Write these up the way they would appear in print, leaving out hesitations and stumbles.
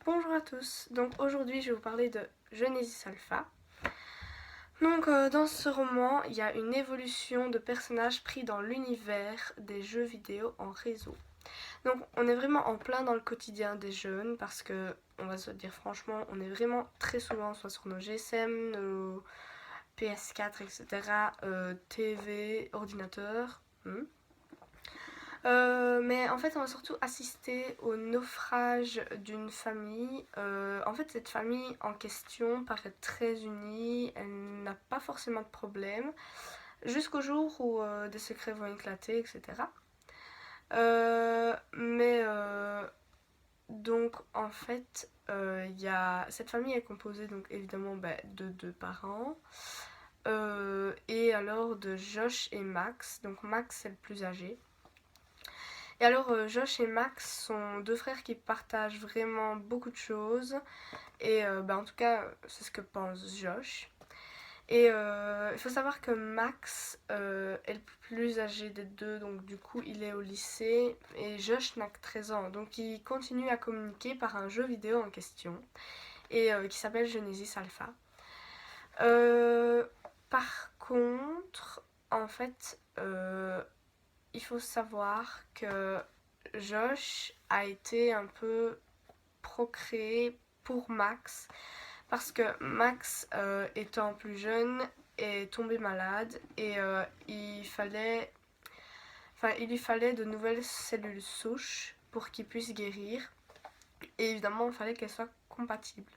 Bonjour à tous, donc aujourd'hui je vais vous parler de Genesis Alpha. Donc dans ce roman, il y a une évolution de personnages pris dans l'univers des jeux vidéo en réseau. Donc on est vraiment en plein dans le quotidien des jeunes parce que, on va se dire franchement, on est vraiment très souvent soit sur nos GSM, nos PS4, etc., TV, ordinateur. Mais en fait, on va surtout assister au naufrage d'une famille. En fait, cette famille en question paraît très unie, elle n'a pas forcément de problème, jusqu'au jour où des secrets vont éclater, etc. Donc, en fait, cette famille est composée, donc évidemment, de deux parents. Et alors de Josh et Max. Donc, Max, c'est le plus âgé. Et alors, Josh et Max sont deux frères qui partagent vraiment beaucoup de choses. Et en tout cas, c'est ce que pense Josh. Et il faut savoir que Max est le plus âgé des deux, donc du coup, il est au lycée. Et Josh n'a que 13 ans. Donc, il continue à communiquer par un jeu vidéo en question. Et qui s'appelle Genesis Alpha. Par contre, en fait, il faut savoir que Josh a été un peu procréé pour Max parce que Max, étant plus jeune, est tombé malade et il lui fallait de nouvelles cellules souches pour qu'il puisse guérir. Et évidemment, il fallait qu'elles soient compatibles.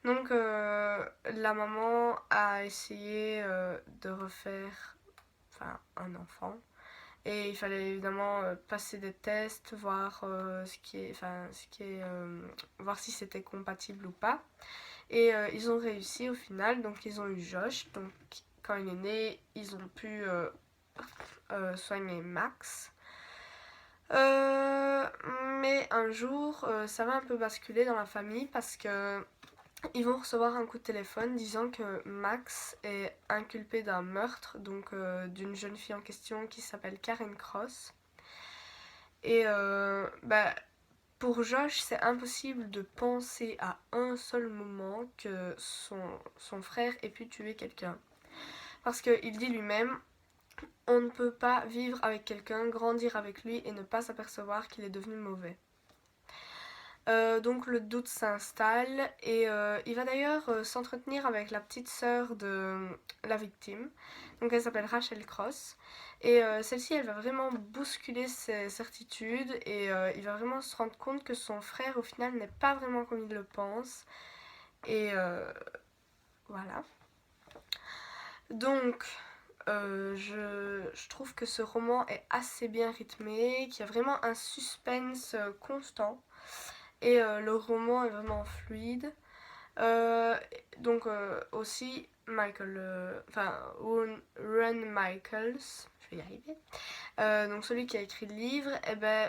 Donc, la maman a essayé de refaire un enfant. Et il fallait évidemment passer des tests, voir voir si c'était compatible ou pas. Et ils ont réussi au final, donc ils ont eu Josh. Donc quand il est né, ils ont pu soigner Max. Mais un jour, ça va un peu basculer dans la famille parce que ils vont recevoir un coup de téléphone disant que Max est inculpé d'un meurtre, donc d'une jeune fille en question qui s'appelle Karen Cross. Et pour Josh, c'est impossible de penser à un seul moment que son frère ait pu tuer quelqu'un. Parce qu'il dit lui-même, on ne peut pas vivre avec quelqu'un, grandir avec lui et ne pas s'apercevoir qu'il est devenu mauvais. Donc le doute s'installe et il va d'ailleurs s'entretenir avec la petite sœur de la victime. Donc elle s'appelle Rachel Cross. Et celle-ci, elle va vraiment bousculer ses certitudes et il va vraiment se rendre compte que son frère, au final, n'est pas vraiment comme il le pense. Et voilà. Donc, je trouve que ce roman est assez bien rythmé, qu'il y a vraiment un suspense constant. Et le roman est vraiment fluide. Donc aussi, Ron Michaels, je vais y arriver, donc celui qui a écrit le livre,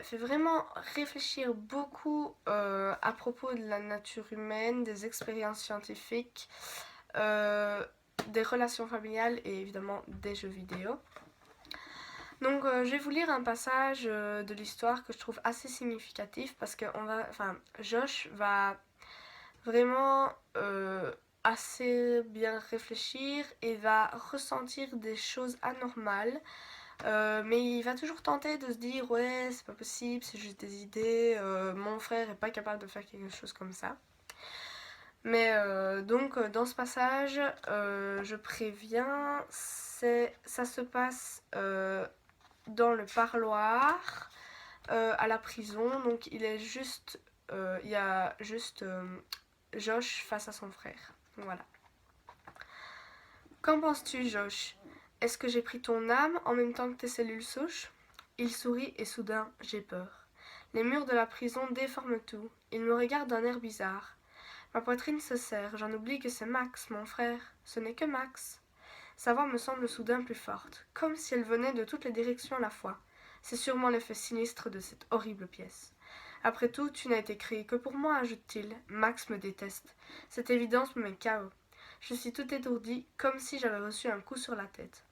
fait vraiment réfléchir beaucoup à propos de la nature humaine, des expériences scientifiques, des relations familiales et évidemment des jeux vidéo. Donc je vais vous lire un passage de l'histoire que je trouve assez significatif parce que Josh va vraiment assez bien réfléchir et va ressentir des choses anormales. Mais il va toujours tenter de se dire ouais c'est pas possible, c'est juste des idées, mon frère est pas capable de faire quelque chose comme ça. Mais donc dans ce passage, je préviens, ça se passe dans le parloir à la prison. Donc il y a juste Josh face à son frère. Voilà. Qu'en penses-tu, Josh? Est-ce que j'ai pris ton âme en même temps que tes cellules souches? Il sourit et soudain, j'ai peur. Les murs de la prison déforment tout. Il me regarde d'un air bizarre. Ma poitrine se serre. J'en oublie que c'est Max, mon frère. Ce n'est que Max. Sa voix me semble soudain plus forte, comme si elle venait de toutes les directions à la fois. C'est sûrement l'effet sinistre de cette horrible pièce. Après tout, tu n'as été créé que pour moi, ajoute-t-il. Max me déteste. Cette évidence me met KO. Je suis tout étourdi, comme si j'avais reçu un coup sur la tête.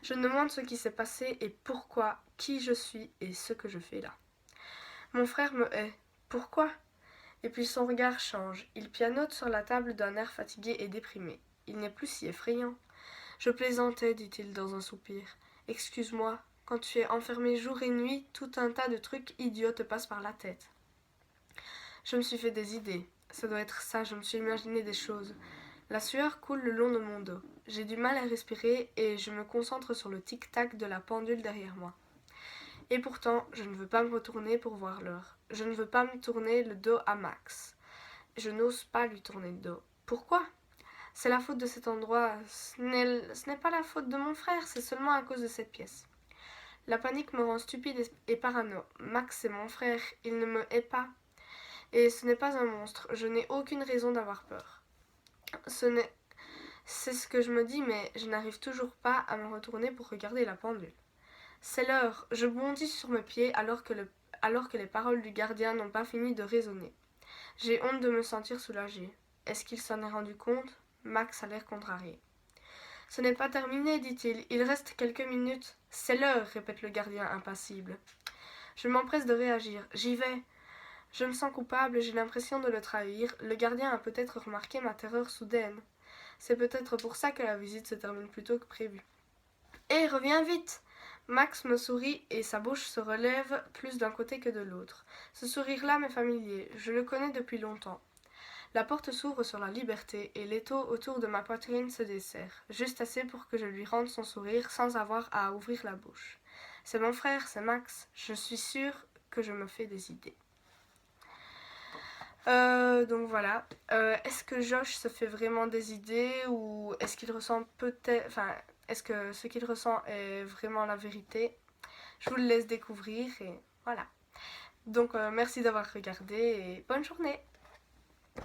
Je me demande ce qui s'est passé et pourquoi, qui je suis et ce que je fais là. Mon frère me hait. Pourquoi? Et puis son regard change. Il pianote sur la table d'un air fatigué et déprimé. Il n'est plus si effrayant. Je plaisantais, dit-il dans un soupir. Excuse-moi, quand tu es enfermé jour et nuit, tout un tas de trucs idiots te passent par la tête. Je me suis fait des idées. Ça doit être ça, je me suis imaginé des choses. La sueur coule le long de mon dos. J'ai du mal à respirer et je me concentre sur le tic-tac de la pendule derrière moi. Et pourtant, je ne veux pas me retourner pour voir l'heure. Je ne veux pas me tourner le dos à Max. Je n'ose pas lui tourner le dos. Pourquoi ? C'est la faute de cet endroit. Ce n'est pas la faute de mon frère, c'est seulement à cause de cette pièce. La panique me rend stupide et parano. Max est mon frère, il ne me hait pas. Et ce n'est pas un monstre, je n'ai aucune raison d'avoir peur. C'est ce que je me dis, mais je n'arrive toujours pas à me retourner pour regarder la pendule. C'est l'heure, je bondis sur mes pieds alors que les paroles du gardien n'ont pas fini de résonner. J'ai honte de me sentir soulagée. Est-ce qu'il s'en est rendu compte ? Max a l'air contrarié. Ce n'est pas terminé, dit-il. Il reste quelques minutes. C'est l'heure, répète le gardien impassible. Je m'empresse de réagir. J'y vais. Je me sens coupable, j'ai l'impression de le trahir. Le gardien a peut-être remarqué ma terreur soudaine. C'est peut-être pour ça que la visite se termine plus tôt que prévu. Hé, reviens vite ! Max me sourit et sa bouche se relève plus d'un côté que de l'autre. Ce sourire-là m'est familier, je le connais depuis longtemps. La porte s'ouvre sur la liberté et l'étau autour de ma poitrine se desserre, juste assez pour que je lui rende son sourire sans avoir à ouvrir la bouche. C'est mon frère, c'est Max. Je suis sûre que je me fais des idées. Donc voilà. Est-ce que Josh se fait vraiment des idées ou est-ce qu'il ressent peut-être... Enfin, est-ce que ce qu'il ressent est vraiment la vérité ? Je vous le laisse découvrir et voilà. Donc merci d'avoir regardé et bonne journée.